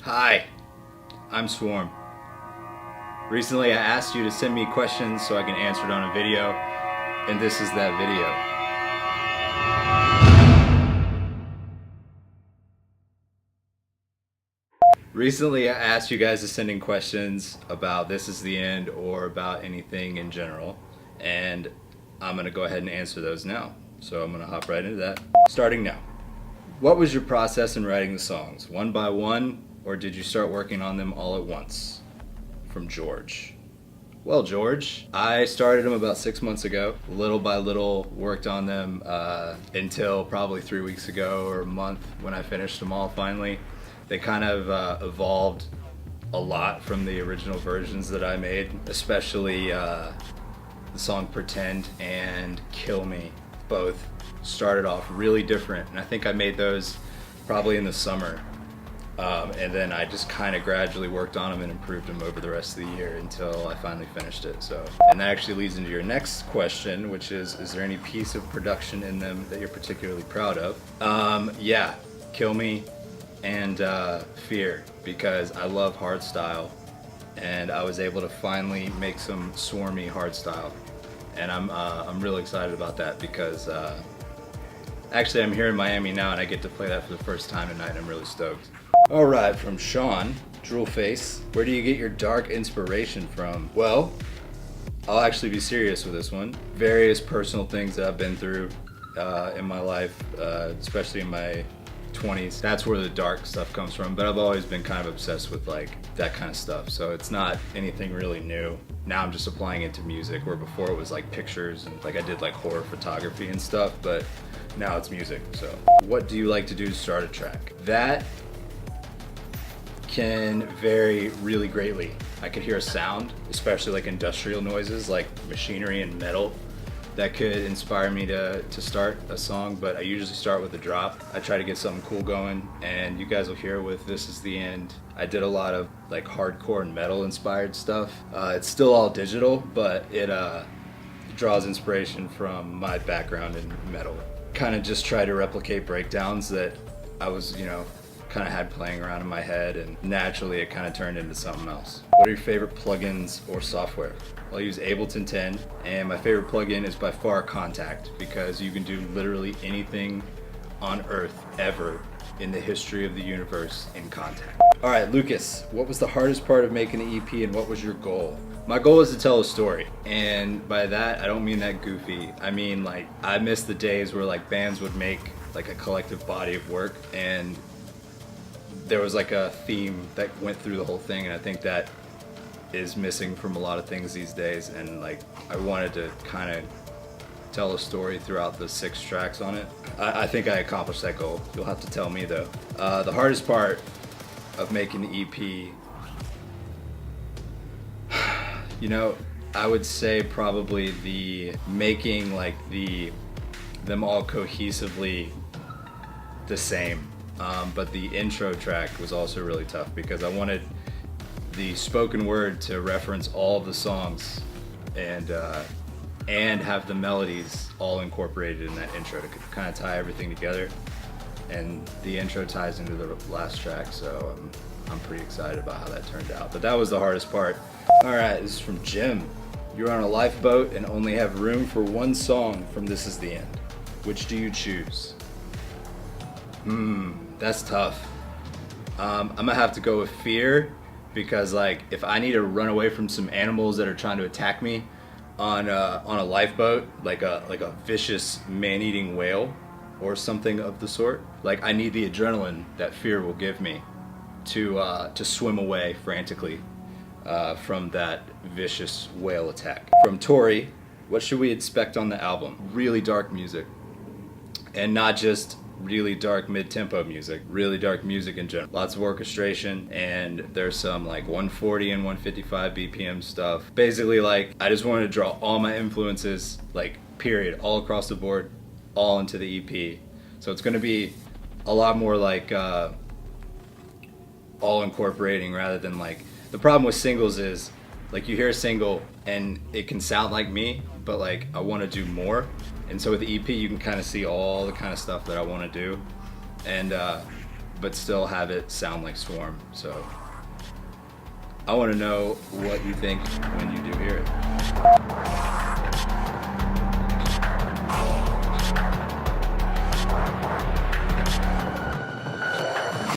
Hi, I'm Swarm. Recently I asked you to send me questions so I can answer it on a video, and this is that video. Recently I asked you guys to send in questions about This Is the End or about anything in general, and I'm going to go ahead and answer those now. So I'm going to hop right into that. Starting now. What was your process in writing the songs? One by one, or did you start working on them all at once? From George. Well, George, I started them about 6 months ago. Little by little, worked on them until probably 3 weeks ago or a month when I finished them all finally. They kind of evolved a lot from the original versions that I made, especially the song Pretend and Kill Me. Both started off really different, and I think I made those probably in the summer. And then I just kind of gradually worked on them and improved them over the rest of the year until I finally finished it. And that actually leads into your next question, which is there any piece of production in them that you're particularly proud of? Yeah, Kill Me and Fear, because I love hardstyle, and I was able to finally make some swarmy hardstyle, and I'm really excited about that because actually I'm here in Miami now and I get to play that for the first time tonight. I'm really stoked. All right, from Sean, Droolface, where do you get your dark inspiration from? Well, I'll actually be serious with this one. Various personal things that I've been through in my life, especially in my 20s. That's where the dark stuff comes from, but I've always been kind of obsessed with like that kind of stuff, so it's not anything really new. Now I'm just applying it to music, where before it was like pictures and like I did like horror photography and stuff, but now it's music. So what do you like to do to start a track? That can vary really greatly. I could hear a sound, especially like industrial noises like machinery and metal, that could inspire me to start a song, but I usually start with a drop. I try to get something cool going, and you guys will hear with This Is the End. I did a lot of like hardcore and metal inspired stuff. It's still all digital, but it draws inspiration from my background in metal. Kind of just try to replicate breakdowns that I was, kind of had playing around in my head, and naturally it kind of turned into something else. What are your favorite plugins or software? Well, I use Ableton 10, and my favorite plugin is by far Kontakt, because you can do literally anything on earth ever in the history of the universe in Kontakt. All right, Lucas, what was the hardest part of making the EP, and what was your goal? My goal is to tell a story, and by that I don't mean that goofy. I mean like I miss the days where like bands would make like a collective body of work, and there was like a theme that went through the whole thing, and I think that is missing from a lot of things these days, and like I wanted to kind of tell a story throughout the 6 tracks on it. I think I accomplished that goal. You'll have to tell me though. The hardest part of making the EP, I would say probably the making like them all cohesively the same. But the intro track was also really tough because I wanted the spoken word to reference all of the songs and have the melodies all incorporated in that intro to kind of tie everything together. And the intro ties into the last track, so I'm pretty excited about how that turned out. But that was the hardest part. All right, this is from Jim. You're on a lifeboat and only have room for one song from This Is the End. Which do you choose? That's tough. I'm gonna have to go with Fear, because like if I need to run away from some animals that are trying to attack me on a lifeboat, like a vicious man-eating whale or something of the sort, like I need the adrenaline that Fear will give me to swim away frantically from that vicious whale attack. From Tori, what should we expect on the album? Really dark music, and not just really dark mid-tempo music, really dark music in general. Lots of orchestration, and there's some like 140 and 155 BPM stuff. Basically, like I just wanted to draw all my influences, like period, all across the board, all into the EP. So it's gonna be a lot more like all incorporating rather than like, the problem with singles is like you hear a single and it can sound like me, but like I want to do more. And so with the EP you can kind of see all the kind of stuff that I want to do, and but still have it sound like Swarm. So I want to know what you think when you do hear it.